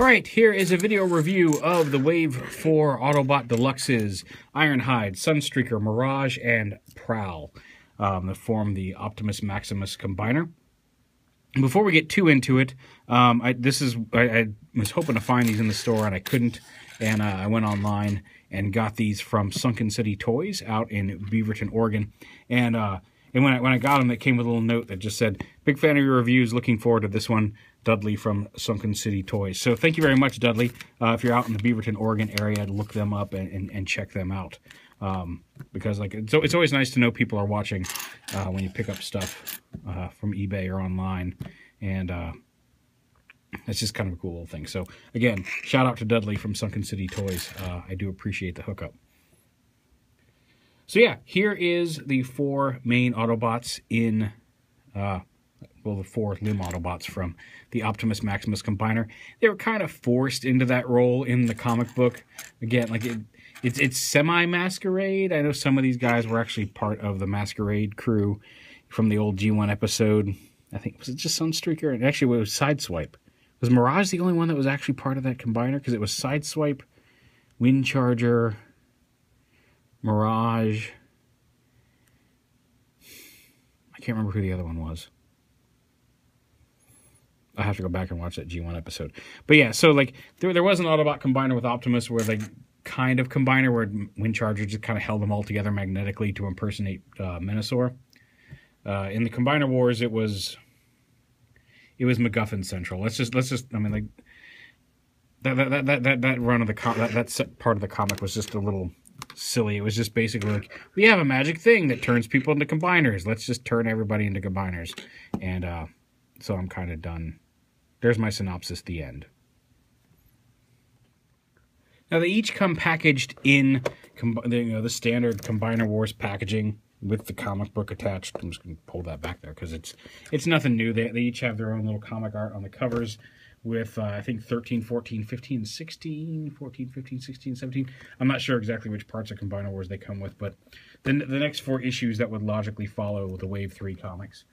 Alright, here is a video review of the Wave 4 Autobot Deluxes, Ironhide, Sunstreaker, Mirage, and Prowl that form the Optimus Maximus Combiner. Before we get too into it, I was hoping to find these in the store and I couldn't, and I went online and got these from Sunken City Toys out in Beaverton, Oregon, and when I got them, it came with a little note that just said, "Big fan of your reviews, looking forward to this one, Dudley from Sunken City Toys." So thank you very much, Dudley. If you're out in the Beaverton, Oregon area, look them up and check them out. Because it's always nice to know people are watching when you pick up stuff from eBay or online. And it's just kind of a cool little thing. So again, shout out to Dudley from Sunken City Toys. I do appreciate the hookup. So yeah, here is the four main Autobots in, the four limb Autobots from the Optimus Maximus Combiner. They were kind of forced into that role in the comic book. Again, it's semi-masquerade. I know some of these guys were actually part of the Masquerade crew from the old G1 episode. I think, was it just Sunstreaker? And actually, it was Sideswipe. Was Mirage the only one that was actually part of that combiner? Because it was Sideswipe, Windcharger, Mirage. I can't remember who the other one was. I have to go back and watch that G1 episode. But yeah, so like there was an Autobot combiner with Optimus where they kind of combiner where Windcharger just kind of held them all together magnetically to impersonate Menasor. In the Combiner Wars, it was MacGuffin Central. Let's just I mean, like that run of that part of the comic was just a little silly. It was just basically like, we have a magic thing that turns people into combiners. Let's just turn everybody into combiners. And so I'm kind of done. There's my synopsis, the end. Now they each come packaged in the standard Combiner Wars packaging with the comic book attached. I'm just going to pull that back there because it's nothing new. They each have their own little comic art on the covers with, I think, 13, 14, 15, 16, 14, 15, 16, 17. I'm not sure exactly which parts of Combiner Wars they come with, but then the next four issues that would logically follow the Wave 3 comics.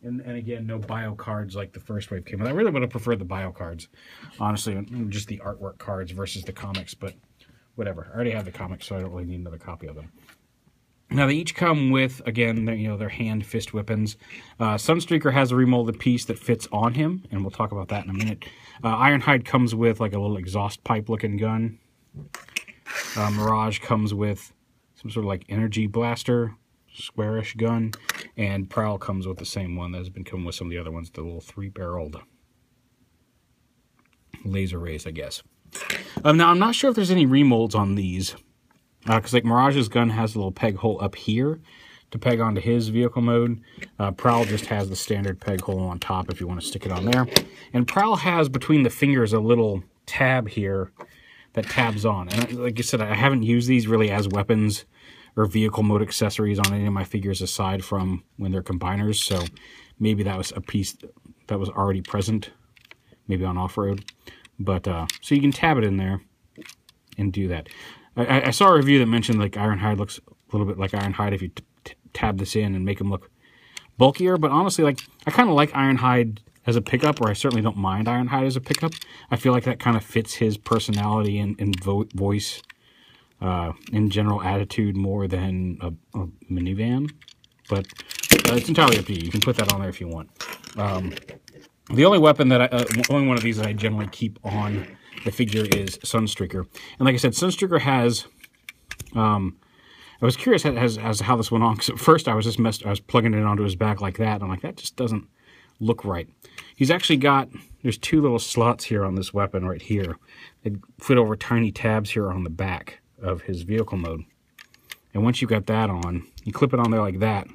And again, no bio cards like the first wave came with. I really would have preferred the bio cards, honestly, just the artwork cards versus the comics, but whatever. I already have the comics, so I don't really need another copy of them. Now, they each come with, again, their hand fist weapons. Sunstreaker has a remolded piece that fits on him, and we'll talk about that in a minute. Ironhide comes with like a little exhaust pipe-looking gun. Mirage comes with some sort of like energy blaster, squarish gun, and Prowl comes with the same one that has been coming with some of the other ones, the little three-barreled laser rays, I guess. Now, I'm not sure if there's any remolds on these, because like Mirage's gun has a little peg hole up here to peg onto his vehicle mode. Prowl just has the standard peg hole on top if you want to stick it on there. And Prowl has between the fingers a little tab here that tabs on. And like I said, I haven't used these really as weapons or vehicle mode accessories on any of my figures aside from when they're combiners, so maybe that was a piece that was already present, maybe on off-road. But, so you can tab it in there and do that. I saw a review that mentioned like Ironhide looks a little bit like Ironhide if you tab this in and make them look bulkier, but honestly, like, I kind of like Ironhide as a pickup, or I certainly don't mind Ironhide as a pickup. I feel like that kind of fits his personality and voice, in general attitude more than a minivan, but it's entirely up to you. You can put that on there if you want. The only weapon that only one of these that I generally keep on the figure is Sunstreaker, and like I said, Sunstreaker has. I was curious as to how this went on, because at first I was plugging it onto his back like that, and I'm like, that just doesn't look right. He's actually got, there's two little slots here on this weapon right here. They fit over tiny tabs here on the back of his vehicle mode. And once you've got that on, you clip it on there like that.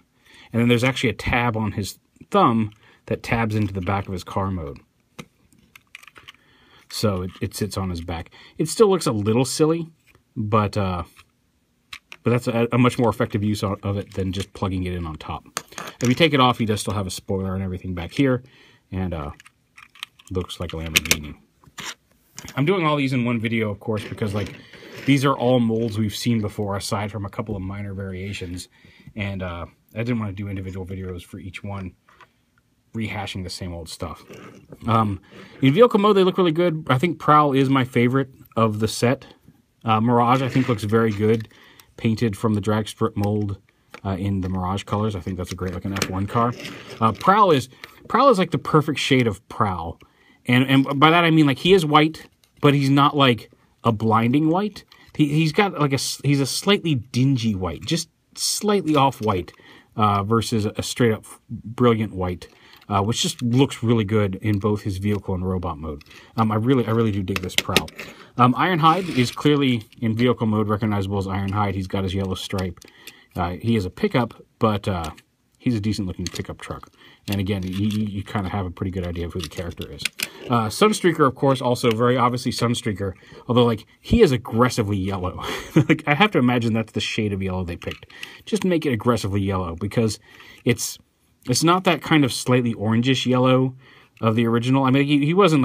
And then there's actually a tab on his thumb that tabs into the back of his car mode. So it sits on his back. It still looks a little silly, but that's a much more effective use of it than just plugging it in on top. If you take it off, he does still have a spoiler and everything back here, and looks like a Lamborghini. I'm doing all these in one video, of course, because like these are all molds we've seen before, aside from a couple of minor variations, and I didn't want to do individual videos for each one. rehashing the same old stuff. In vehicle mode, they look really good. I think Prowl is my favorite of the set. Mirage, I think, looks very good, painted from the drag strip mold in the Mirage colors. I think that's a great looking F1 car. Prowl is like the perfect shade of Prowl, and by that I mean like he is white, but he's not like a blinding white. He's got like he's a slightly dingy white, just slightly off white, versus a straight up brilliant white, which just looks really good in both his vehicle and robot mode. I really do dig this Prowl. Ironhide is clearly in vehicle mode recognizable as Ironhide. He's got his yellow stripe. He is a pickup, but he's a decent looking pickup truck. And again, you kind of have a pretty good idea of who the character is. Sunstreaker, of course, also very obviously Sunstreaker, although like he is aggressively yellow. Like I have to imagine that's the shade of yellow they picked. Just make it aggressively yellow, because it's not that kind of slightly orangish yellow of the original. I mean, he wasn't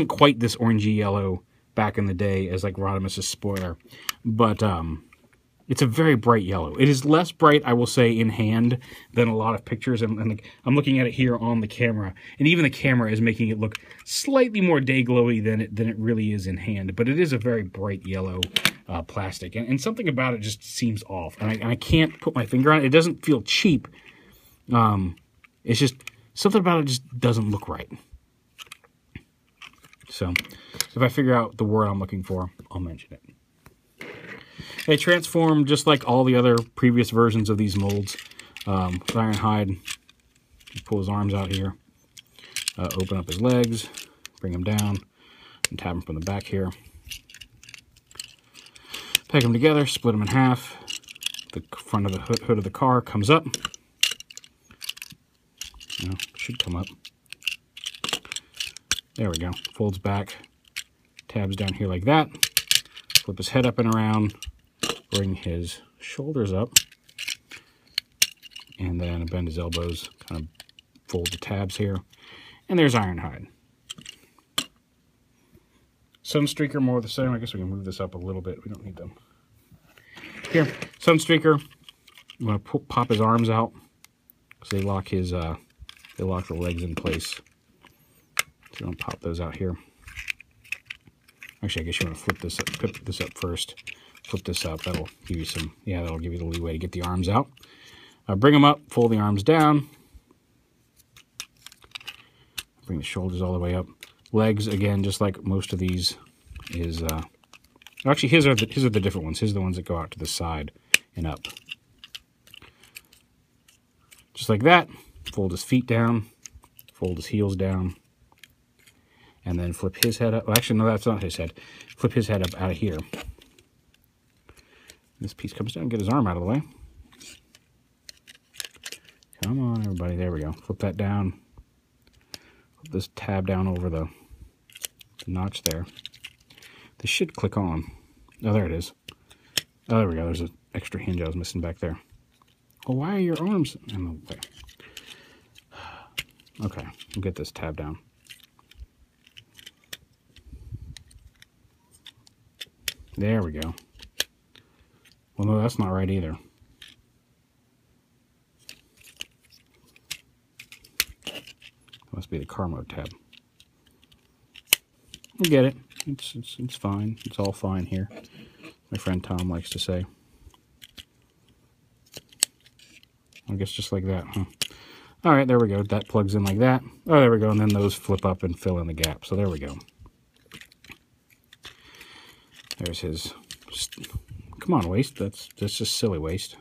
quite this orangey yellow back in the day as like Rodimus's spoiler, but it's a very bright yellow. It is less bright, I will say, in hand than a lot of pictures, and I'm looking at it here on the camera, and even the camera is making it look slightly more day glowy than it really is in hand. But it is a very bright yellow plastic, and something about it just seems off, and I can't put my finger on it. It doesn't feel cheap. It's just something about it just doesn't look right. So if I figure out the word I'm looking for, I'll mention it. They transform just like all the other previous versions of these molds. Ironhide, pull his arms out here, open up his legs, bring him down, and tab him from the back here. Peg them together, split them in half. The front of the hood of the car comes up. No, should come up. There we go. Folds back, tabs down here like that. Flip his head up and around. Bring his shoulders up, and then bend his elbows, kind of fold the tabs here, and there's Ironhide. Sunstreaker, more the same. I guess we can move this up a little bit. We don't need them. Here, Sunstreaker, I'm going to pop his arms out, so they lock the legs in place. So I'm going to pop those out here. Actually, I guess you want to flip this up first. Flip this up, that'll give you that'll give you the leeway to get the arms out. Bring them up, fold the arms down. Bring the shoulders all the way up. Legs, again, just like most of these, is, actually his are the different ones. His are the ones that go out to the side and up. Just like that, fold his feet down, fold his heels down, and then flip his head up. Well, actually, no, that's not his head. Flip his head up out of here. This piece comes down, get his arm out of the way. Come on, everybody. There we go. Flip that down. Flip this tab down over the notch there. This should click on. Oh, there it is. Oh, there we go. There's an extra hinge I was missing back there. Well, why are your arms in the way? Okay, we'll get this tab down. There we go. Well, no, that's not right either. Must be the car mode tab. We get it. It's fine. It's all fine here. My friend Tom likes to say. I guess just like that, huh? All right, there we go. That plugs in like that. Oh, there we go. And then those flip up and fill in the gap. So there we go. There's his... Come on, waist. That's just silly waist.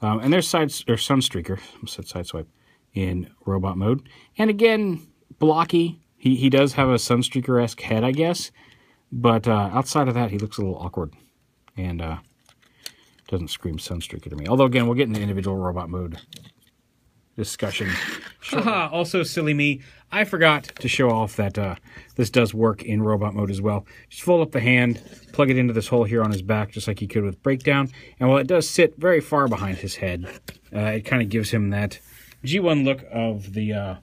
And there's Sunstreaker. I said Sideswipe in robot mode. And again, blocky. He does have a Sunstreaker-esque head, I guess. But outside of that, he looks a little awkward. And doesn't scream Sunstreaker to me. Although, again, we'll get into individual robot mode discussion. Haha, also silly me. I forgot to show off that this does work in robot mode as well. Just fold up the hand, plug it into this hole here on his back, just like you could with Breakdown. And while it does sit very far behind his head, it kind of gives him that G1 look of the that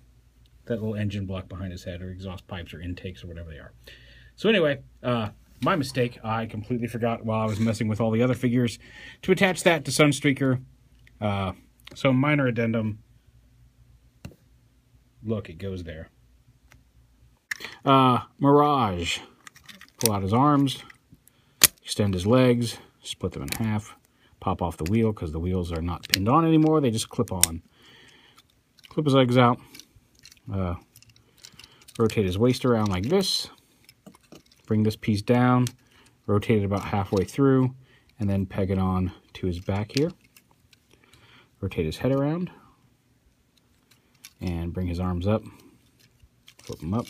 little engine block behind his head, or exhaust pipes, or intakes, or whatever they are. So anyway, my mistake. I completely forgot while I was messing with all the other figures to attach that to Sunstreaker. So minor addendum. look, it goes there. Mirage. Pull out his arms, extend his legs, split them in half, pop off the wheel because the wheels are not pinned on anymore. They just clip on. Clip his legs out. Rotate his waist around like this. Bring this piece down. Rotate it about halfway through. And then peg it on to his back here. Rotate his head around. And bring his arms up. Flip them up.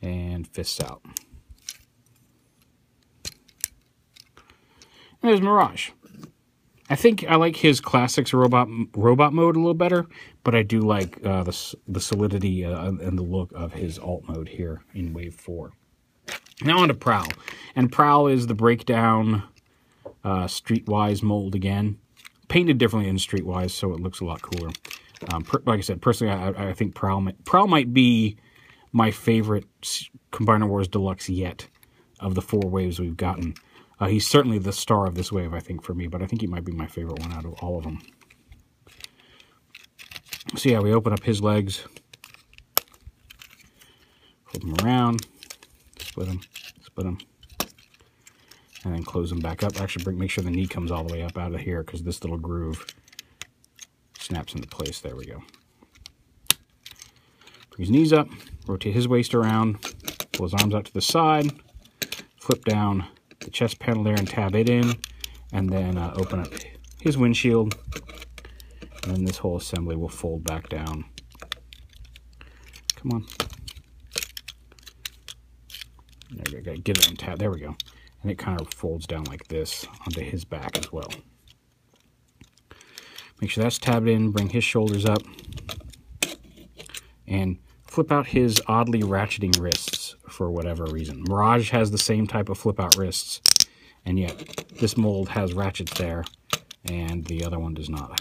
And fists out. And there's Mirage. I think I like his classics robot mode a little better, but I do like the solidity and the look of his alt mode here in Wave 4. Now on to Prowl. And Prowl is the breakdown Streetwise mold again. Painted differently in Streetwise, so it looks a lot cooler. Like I said, personally, I think Prowl might be my favorite Combiner Wars Deluxe yet of the 4 waves we've gotten. He's certainly the star of this wave, I think, for me, but I think he might be my favorite one out of all of them. So yeah, we open up his legs, flip them around, split them, and then close them back up. Actually, make sure the knee comes all the way up out of here because this little groove snaps into place. There we go. Bring his knees up, rotate his waist around, pull his arms out to the side, flip down the chest panel there and tab it in, and then open up his windshield, and then this whole assembly will fold back down. Come on. There we go. Get it on tab. There we go. And it kind of folds down like this onto his back as well. Make sure that's tabbed in. Bring his shoulders up. And flip out his oddly ratcheting wrists for whatever reason. Mirage has the same type of flip out wrists, and yet this mold has ratchets there, and the other one does not.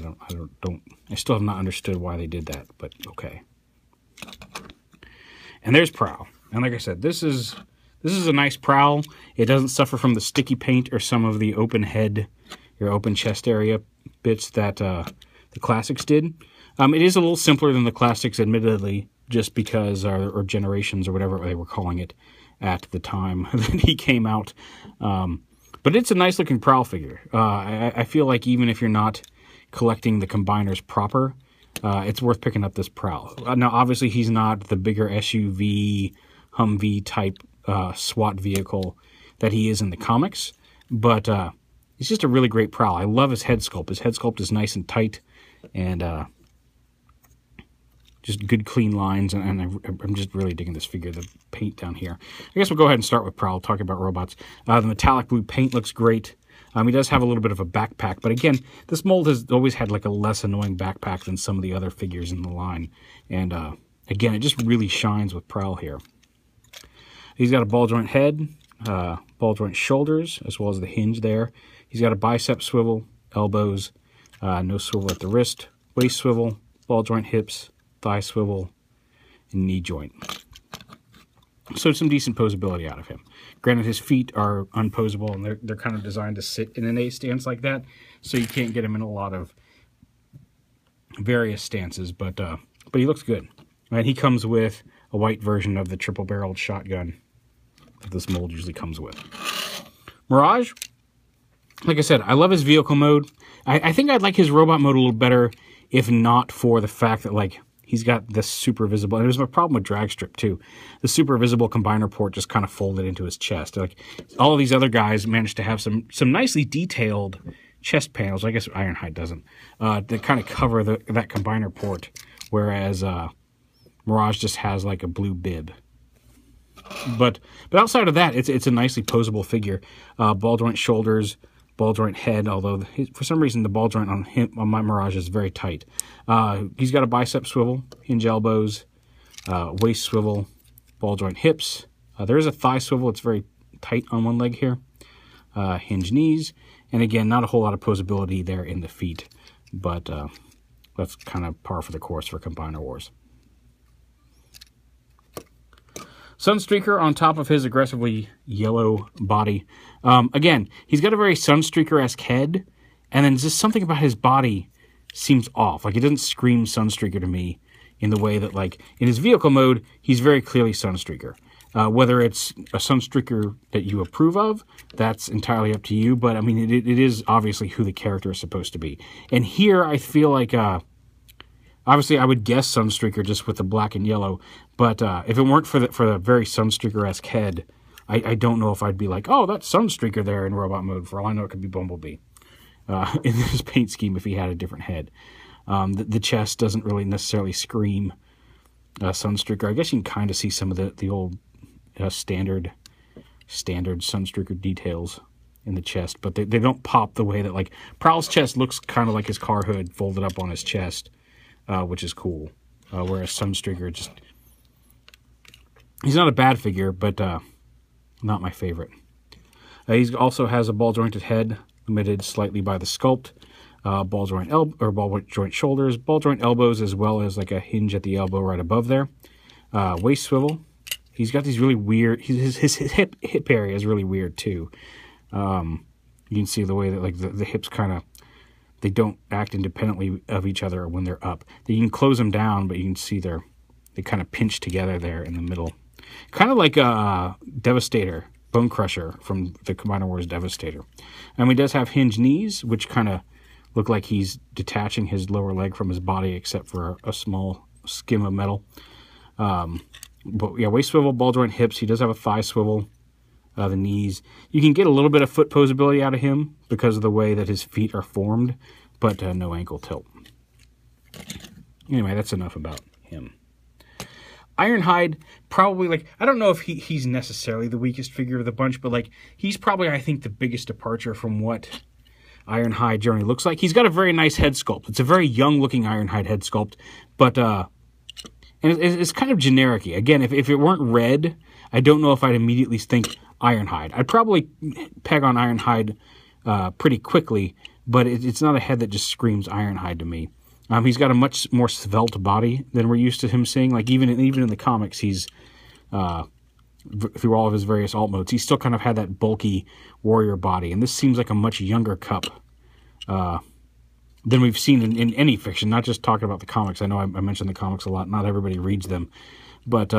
I still have not understood why they did that, but okay. And there's Prowl. And like I said, this is a nice Prowl. It doesn't suffer from the sticky paint or some of the open head or open chest area bits that the classics did. It is a little simpler than the classics, admittedly, just because, or generations, or whatever they were calling it at the time that he came out. But it's a nice looking Prowl figure. I feel like even if you're not collecting the combiners proper, it's worth picking up this Prowl. Now, obviously, he's not the bigger SUV, Humvee type SWAT vehicle that he is in the comics, but it's just a really great Prowl. I love his head sculpt. His head sculpt is nice and tight, and just good clean lines, and I'm just really digging this figure, the paint down here. I guess we'll go ahead and start with Prowl, talking about robots. The metallic blue paint looks great. He does have a little bit of a backpack, but again, this mold has always had like a less annoying backpack than some of the other figures in the line. And again, it just really shines with Prowl here. He's got a ball joint head, ball joint shoulders, as well as the hinge there. He's got a bicep swivel, elbows, no swivel at the wrist, waist swivel, ball joint hips, thigh swivel, and knee joint. So some decent posability out of him. Granted, his feet are unposable, and they're kind of designed to sit in an A stance like that, so you can't get him in a lot of various stances, but he looks good. And he comes with a white version of the triple-barreled shotgun that this mold usually comes with. Mirage, like I said, I love his vehicle mode. I think I'd like his robot mode a little better if not for the fact that, like, he's got this super visible, and there's a problem with drag strip too. The super visible combiner port just kind of folded into his chest. Like, all of these other guys managed to have some nicely detailed chest panels. I guess Ironhide doesn't. That kind of cover that combiner port, whereas Mirage just has like a blue bib. But outside of that, it's a nicely posable figure. Ball joint shoulders, ball joint head, although for some reason the ball joint on my Mirage is very tight. He's got a bicep swivel, hinge elbows, waist swivel, ball joint hips. There is a thigh swivel. It's very tight on one leg here. Hinge knees. And again, not a whole lot of posability there in the feet, but that's kind of par for the course for Combiner Wars. Sunstreaker on top of his aggressively yellow body. Again, he's got a very Sunstreaker-esque head, and then just something about his body seems off. Like, it doesn't scream Sunstreaker to me. in the way that, like, in his vehicle mode, he's very clearly Sunstreaker. Whether it's a Sunstreaker that you approve of, that's entirely up to you. But, I mean, it is obviously who the character is supposed to be. And here, I feel like, obviously, I would guess Sunstreaker just with the black and yellow. But if it weren't for the very Sunstreaker-esque head, I don't know if I'd be like, oh, that's Sunstreaker there in robot mode. For all I know, it could be Bumblebee. In this paint scheme if he had a different head. The chest doesn't really necessarily scream Sunstreaker. I guess you can kind of see some of the old standard Sunstreaker details in the chest, but they don't pop the way that, like, Prowl's chest looks kind of like his car hood folded up on his chest, which is cool. Whereas Sunstreaker just... He's not a bad figure, but not my favorite. He also has a ball-jointed head, limited slightly by the sculpt. Ball joint shoulders, ball joint elbows, as well as like a hinge at the elbow right above there. Waist swivel. He's got these really weird... His hip area is really weird, too. You can see the way that, like, the hips kind of... They don't act independently of each other when they're up. You can close them down, but you can see they kind of pinch together there in the middle. Kind of like a Devastator, Bone Crusher from the Combiner Wars Devastator. And he does have hinge knees, which kind of look like he's detaching his lower leg from his body, except for a small skim of metal. But yeah, waist swivel, ball joint hips. He does have a thigh swivel, the knees. You can get a little bit of foot posability out of him because of the way that his feet are formed, but no ankle tilt. Anyway, that's enough about him. Ironhide, probably, like, I don't know if he's necessarily the weakest figure of the bunch, but, like, he's probably, I think, the biggest departure from what Ironhide generally looks like. He's got a very nice head sculpt. It's a very young-looking Ironhide head sculpt, but, and it's kind of generic-y. Again, if it weren't red, I don't know if I'd immediately think Ironhide. I'd probably peg on Ironhide pretty quickly, but it's not a head that just screams Ironhide to me. He's got a much more svelte body than we're used to him seeing. Like, even in the comics, he's, through all of his various alt modes, he's still kind of had that bulky warrior body. And this seems like a much younger Cup than we've seen in any fiction, not just talking about the comics. I know I mentioned the comics a lot. Not everybody reads them. But,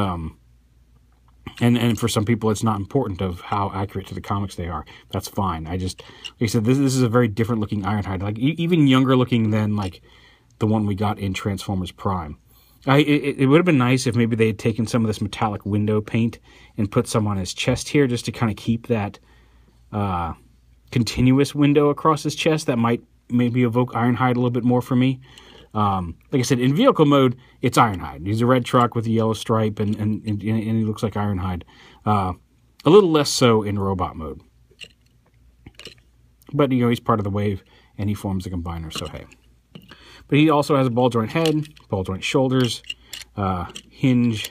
and for some people, it's not important of how accurate to the comics they are. That's fine. Like I said, this is a very different looking Ironhide. Like, even younger looking than, like, the one we got in Transformers Prime. It would have been nice if maybe they had taken some of this metallic window paint and put some on his chest here, just to kind of keep that continuous window across his chest. That might maybe evoke Ironhide a little bit more for me. Like I said, in vehicle mode, it's Ironhide. He's a red truck with a yellow stripe, and he looks like Ironhide. A little less so in robot mode. But, you know, he's part of the wave, and he forms the combiner, so hey. But he also has a ball joint head, ball joint shoulders, hinge,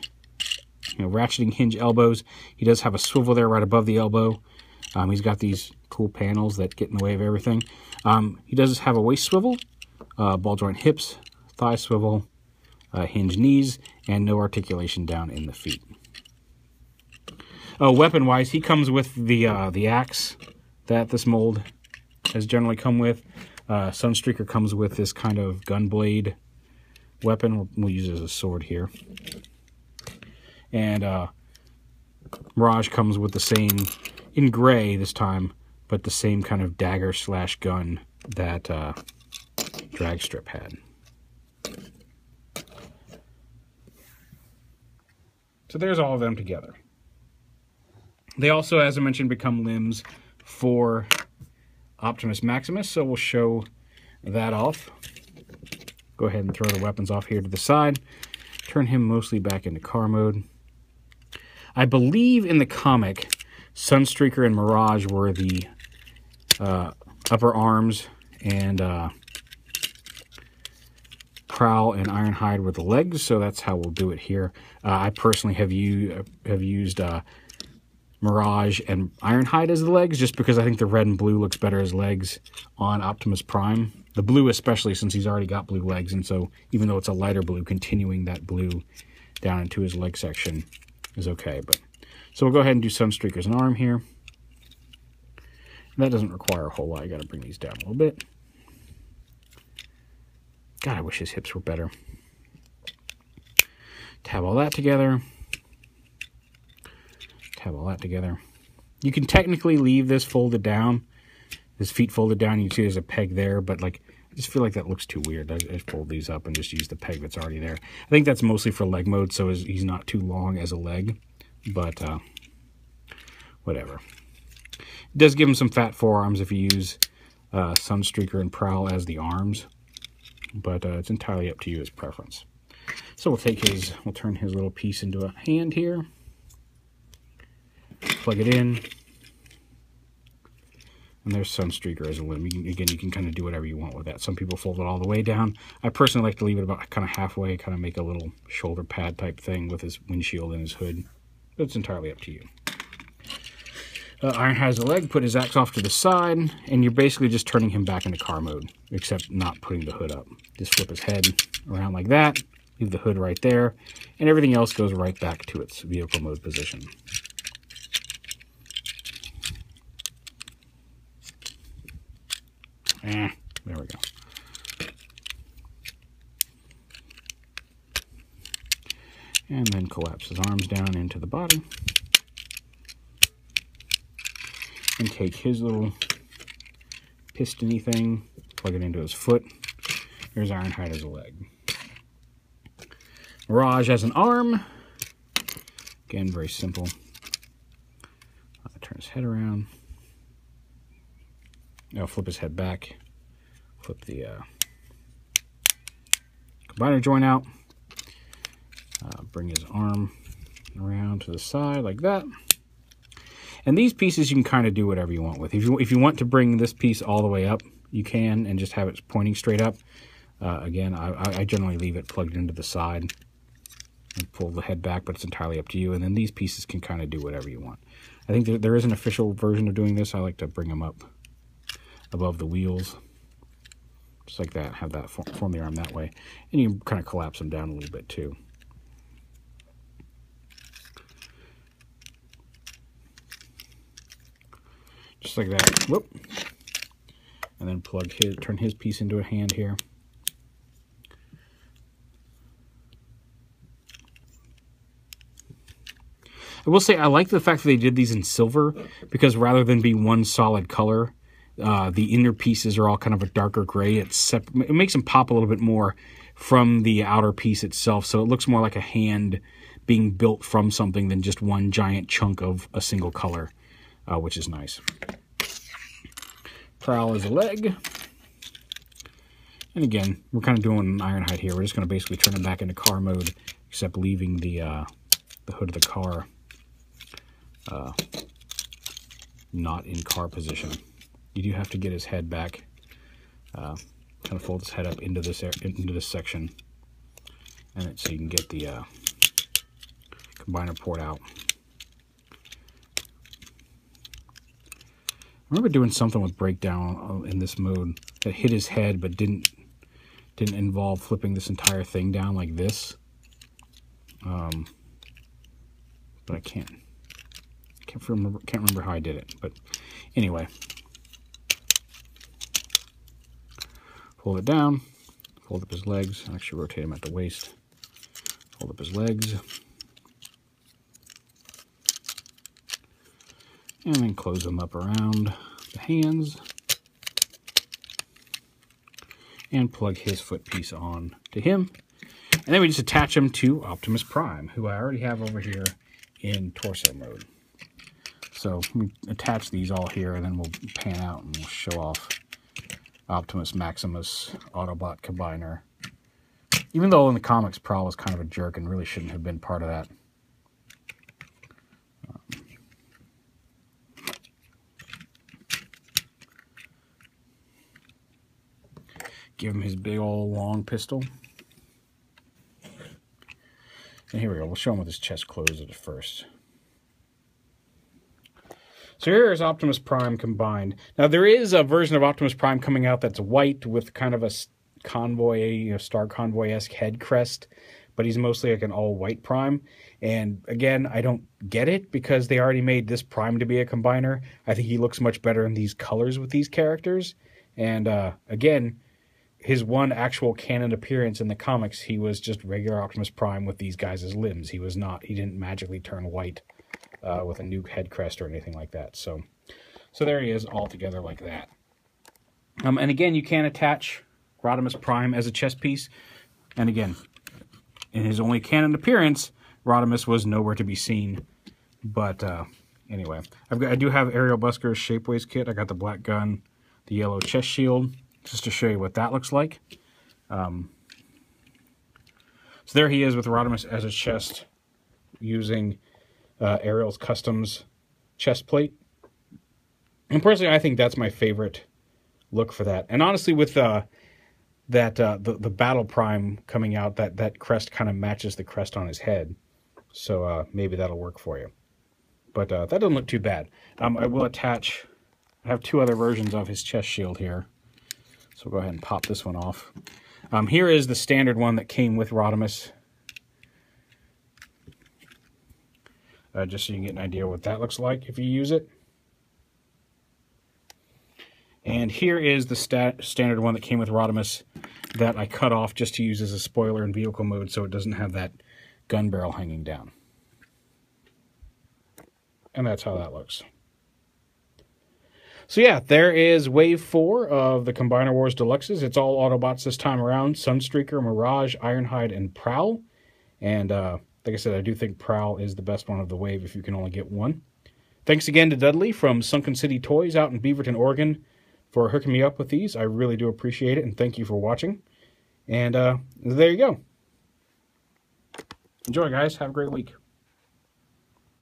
ratcheting hinge elbows. He does have a swivel there right above the elbow. He's got these cool panels that get in the way of everything. He does have a waist swivel, ball joint hips, thigh swivel, hinge knees, and no articulation down in the feet. Weapon-wise, he comes with the axe that this mold has generally come with. Sunstreaker comes with this kind of gun blade weapon. We'll use it as a sword here. And Mirage comes with the same, in gray this time, but the same kind of dagger/gun that Dragstrip had. So there's all of them together. They also, as I mentioned, become limbs for Optimus Maximus, so we'll show that off. Go ahead and throw the weapons off here to the side. Turn him mostly back into car mode. I believe in the comic, Sunstreaker and Mirage were the upper arms, and Prowl and Ironhide were the legs, so that's how we'll do it here. I personally have used Mirage and Ironhide as the legs, just because I think the red and blue looks better as legs on Optimus Prime. The blue especially, since he's already got blue legs, and so even though it's a lighter blue, continuing that blue down into his leg section is okay. But so we'll go ahead and do Sunstreaker's arm here. That doesn't require a whole lot. I got to bring these down a little bit. God, I wish his hips were better. Tab all that together. Tab all that together. You can technically leave this folded down, his feet folded down. You can see there's a peg there, but like I just feel like that looks too weird. I fold these up and just use the peg that's already there. I think that's mostly for leg mode, so he's not too long as a leg, but whatever. It does give him some fat forearms if you use Sunstreaker and Prowl as the arms, but it's entirely up to you as preference. So we'll turn his little piece into a hand here. Plug it in. And there's Sunstreaker as a limb. You can kind of do whatever you want with that. Some people fold it all the way down. I personally like to leave it about kind of halfway, kind of make a little shoulder pad type thing with his windshield and his hood. But it's entirely up to you. Ironhide has a leg, put his axe off to the side, and you're basically just turning him back into car mode, except not putting the hood up. Just flip his head around like that, leave the hood right there, and everything else goes right back to its vehicle mode position. There we go. And then collapse his arms down into the body. And take his little piston-y thing, plug it into his foot. There's Ironhide as a leg. Mirage as an arm. Again, very simple. Turn his head around. Now flip his head back. Flip the combiner joint out. Bring his arm around to the side like that. And these pieces you can kind of do whatever you want with. If you want to bring this piece all the way up, you can, and just have it pointing straight up. Again, I generally leave it plugged into the side and pull the head back, but it's entirely up to you. And then these pieces can kind of do whatever you want. I think there is an official version of doing this. I like to bring them up above the wheels, just like that. Have that form the arm that way, and you can kind of collapse them down a little bit too. Just like that. Whoop. And then turn his piece into a hand here. I will say I like the fact that they did these in silver, because rather than be one solid color, the inner pieces are all kind of a darker gray. It makes them pop a little bit more from the outer piece itself, so it looks more like a hand being built from something than just one giant chunk of a single color, which is nice. Prowl is a leg. And again, we're kind of doing an Ironhide here. We're just going to basically turn it back into car mode, except leaving the hood of the car not in car position. You do have to get his head back, kind of fold his head up into this section, and so you can get the combiner port out. I remember doing something with breakdown in this mode that hit his head, but didn't involve flipping this entire thing down like this. But I can't remember how I did it. But anyway, fold it down, fold up his legs. Actually, rotate him at the waist. Fold up his legs, and then close them up around the hands, and plug his foot piece on to him. And then we just attach him to Optimus Prime, who I already have over here in torso mode. So we attach these all here, and then we'll pan out and we'll show off Optimus Maximus Autobot Combiner. Even though in the comics Prowl was kind of a jerk and really shouldn't have been part of that. Give him his big old long pistol. And here we go. We'll show him with his chest closed at first. So here is Optimus Prime combined. Now there is a version of Optimus Prime coming out that's white with kind of a convoy, Star Convoy-esque head crest, but he's mostly like an all-white Prime. And again, I don't get it, because they already made this Prime to be a combiner. I think he looks much better in these colors with these characters. And again, his one actual canon appearance in the comics, he was just regular Optimus Prime with these guys as limbs. He didn't magically turn white with a new head crest or anything like that. So there he is all together like that. And again, you can attach Rodimus Prime as a chest piece. And again, in his only canon appearance, Rodimus was nowhere to be seen. But anyway, I do have Aerial Busker's Shapeways kit. I got the black gun, the yellow chest shield, just to show you what that looks like. So there he is with Rodimus as a chest using Aerial's Customs chest plate. And personally, I think that's my favorite look for that. And honestly, with the Battle Prime coming out, that crest kind of matches the crest on his head. So maybe that'll work for you. But that doesn't look too bad. I will attach... I have two other versions of his chest shield here. So we'll go ahead and pop this one off. Here is the standard one that came with Rodimus. Just so you can get an idea what that looks like if you use it. And here is the standard one that came with Rodimus that I cut off just to use as a spoiler in vehicle mode so it doesn't have that gun barrel hanging down. And that's how that looks. So yeah, there is Wave 4 of the Combiner Wars Deluxes. It's all Autobots this time around. Sunstreaker, Mirage, Ironhide, and Prowl. And like I said, I do think Prowl is the best one of the wave if you can only get one. Thanks again to Dudley from Sunken City Toys out in Beaverton, Oregon, for hooking me up with these. I really do appreciate it, and thank you for watching. And there you go. Enjoy, guys. Have a great week.